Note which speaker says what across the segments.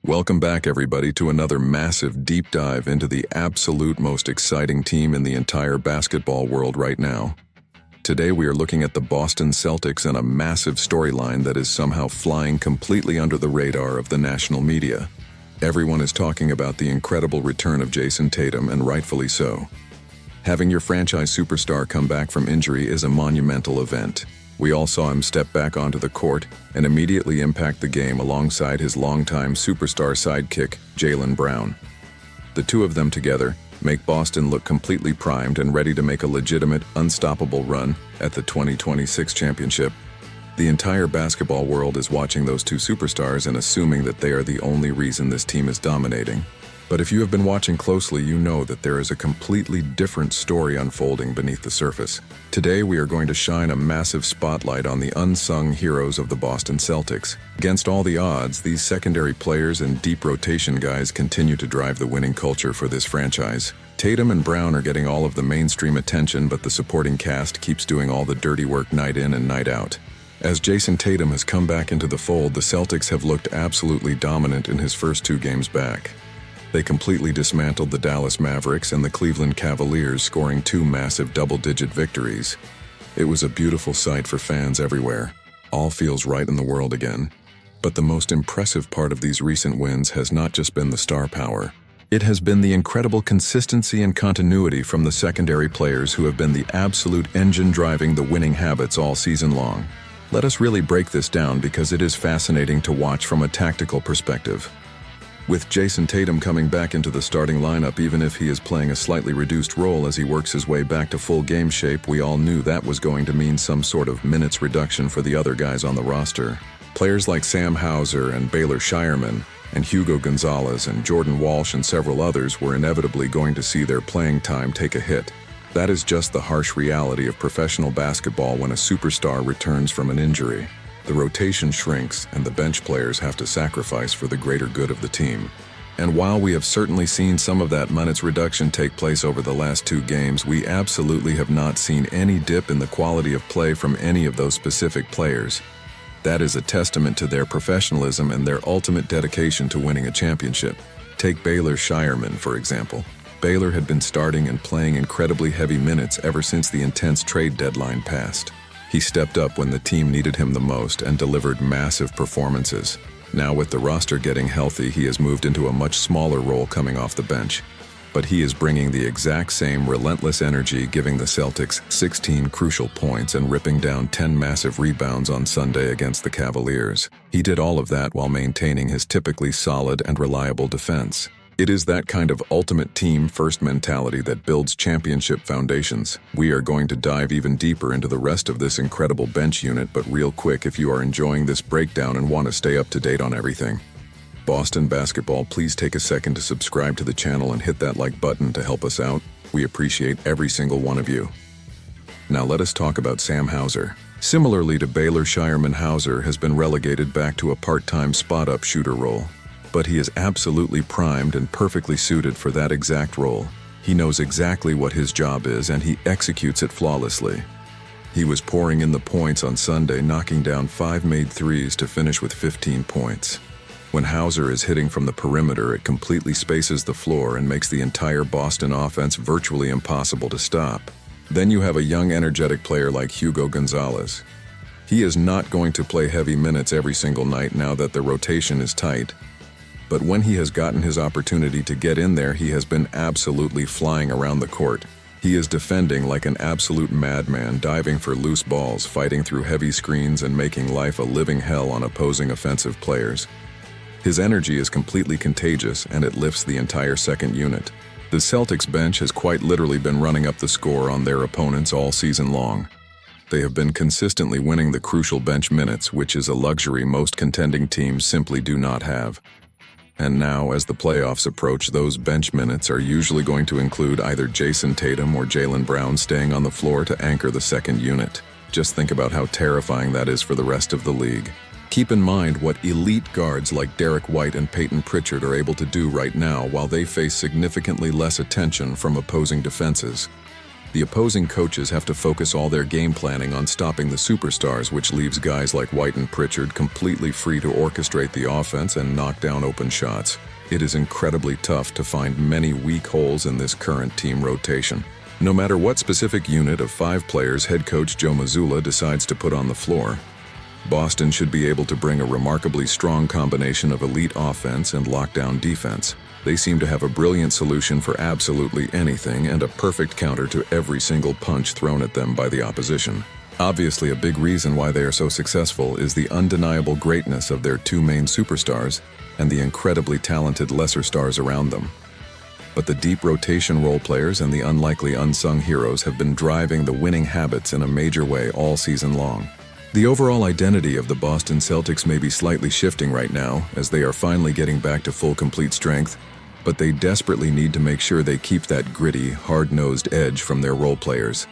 Speaker 1: Welcome back, everybody, to another massive deep dive into the absolute most exciting team in the entire basketball world right now. Today we are looking at the Boston Celtics and a massive storyline that is somehow flying completely under the radar of the national media. Everyone is talking about the incredible return of Jayson Tatum, and rightfully so. Having your franchise superstar come back from injury is a monumental event. We all saw him step back onto the court and immediately impact the game alongside his longtime superstar sidekick, Jaylen Brown. The two of them together make Boston look completely primed and ready to make a legitimate, unstoppable run at the 2026 championship. The entire basketball world is watching those two superstars and assuming that they are the only reason this team is dominating. But if you have been watching closely, you know that there is a completely different story unfolding beneath the surface. Today we are going to shine a massive spotlight on the unsung heroes of the Boston Celtics. Against all the odds, these secondary players and deep rotation guys continue to drive the winning culture for this franchise. Tatum and Brown are getting all of the mainstream attention, but the supporting cast keeps doing all the dirty work night in and night out. As Jayson Tatum has come back into the fold, the Celtics have looked absolutely dominant in his first two games back. They completely dismantled the Dallas Mavericks and the Cleveland Cavaliers, scoring two massive double-digit victories. It was a beautiful sight for fans everywhere. All feels right in the world again. But the most impressive part of these recent wins has not just been the star power. It has been the incredible consistency and continuity from the secondary players who have been the absolute engine driving the winning habits all season long. Let us really break this down because it is fascinating to watch from a tactical perspective. With Jayson Tatum coming back into the starting lineup, even if he is playing a slightly reduced role as he works his way back to full game shape, we all knew that was going to mean some sort of minutes reduction for the other guys on the roster. Players like Sam Hauser and Baylor Scheierman and Hugo Gonzalez and Jordan Walsh and several others were inevitably going to see their playing time take a hit. That is just the harsh reality of professional basketball when a superstar returns from an injury. The rotation shrinks, and the bench players have to sacrifice for the greater good of the team. And while we have certainly seen some of that minutes reduction take place over the last two games, we absolutely have not seen any dip in the quality of play from any of those specific players. That is a testament to their professionalism and their ultimate dedication to winning a championship. Take Baylor Scheierman, for example. Baylor had been starting and playing incredibly heavy minutes ever since the intense trade deadline passed. He stepped up when the team needed him the most and delivered massive performances. Now with the roster getting healthy, he has moved into a much smaller role coming off the bench. But he is bringing the exact same relentless energy, giving the Celtics 16 crucial points and ripping down 10 massive rebounds on Sunday against the Cavaliers. He did all of that while maintaining his typically solid and reliable defense. It is that kind of ultimate team-first mentality that builds championship foundations. We are going to dive even deeper into the rest of this incredible bench unit, but real quick, if you are enjoying this breakdown and want to stay up to date on everything Boston basketball, please take a second to subscribe to the channel and hit that like button to help us out. We appreciate every single one of you. Now let us talk about Sam Hauser. Similarly to Baylor Scheierman, Hauser has been relegated back to a part-time spot-up shooter role. But he is absolutely primed and perfectly suited for that exact role. He knows exactly what his job is, and he executes it flawlessly. He was pouring in the points on Sunday, knocking down 5 made threes to finish with 15 points. When Hauser is hitting from the perimeter, it completely spaces the floor and makes the entire Boston offense virtually impossible to stop. Then you have a young, energetic player like Hugo Gonzalez. He is not going to play heavy minutes every single night now that the rotation is tight. But when he has gotten his opportunity to get in there, he has been absolutely flying around the court. He is defending like an absolute madman, diving for loose balls, fighting through heavy screens, and making life a living hell on opposing offensive players. His energy is completely contagious, and it lifts the entire second unit. The Celtics bench has quite literally been running up the score on their opponents all season long. They have been consistently winning the crucial bench minutes, which is a luxury most contending teams simply do not have. And now, as the playoffs approach, those bench minutes are usually going to include either Jayson Tatum or Jaylen Brown staying on the floor to anchor the second unit. Just think about how terrifying that is for the rest of the league. Keep in mind what elite guards like Derek White and Payton Pritchard are able to do right now while they face significantly less attention from opposing defenses. The opposing coaches have to focus all their game planning on stopping the superstars, which leaves guys like White and Pritchard completely free to orchestrate the offense and knock down open shots. It is incredibly tough to find many weak holes in this current team rotation. No matter what specific unit of 5 players head coach Joe Mazzulla decides to put on the floor, Boston should be able to bring a remarkably strong combination of elite offense and lockdown defense. They seem to have a brilliant solution for absolutely anything and a perfect counter to every single punch thrown at them by the opposition. Obviously, a big reason why they are so successful is the undeniable greatness of their 2 main superstars and the incredibly talented lesser stars around them. But the deep rotation role players and the unlikely unsung heroes have been driving the winning habits in a major way all season long. The overall identity of the Boston Celtics may be slightly shifting right now, as they are finally getting back to full complete strength, but they desperately need to make sure they keep that gritty, hard-nosed edge from their role players.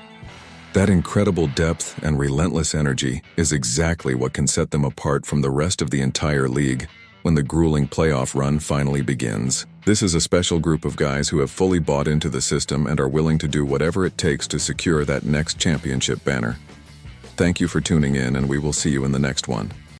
Speaker 1: That incredible depth and relentless energy is exactly what can set them apart from the rest of the entire league when the grueling playoff run finally begins. This is a special group of guys who have fully bought into the system and are willing to do whatever it takes to secure that next championship banner. Thank you for tuning in, and we will see you in the next one.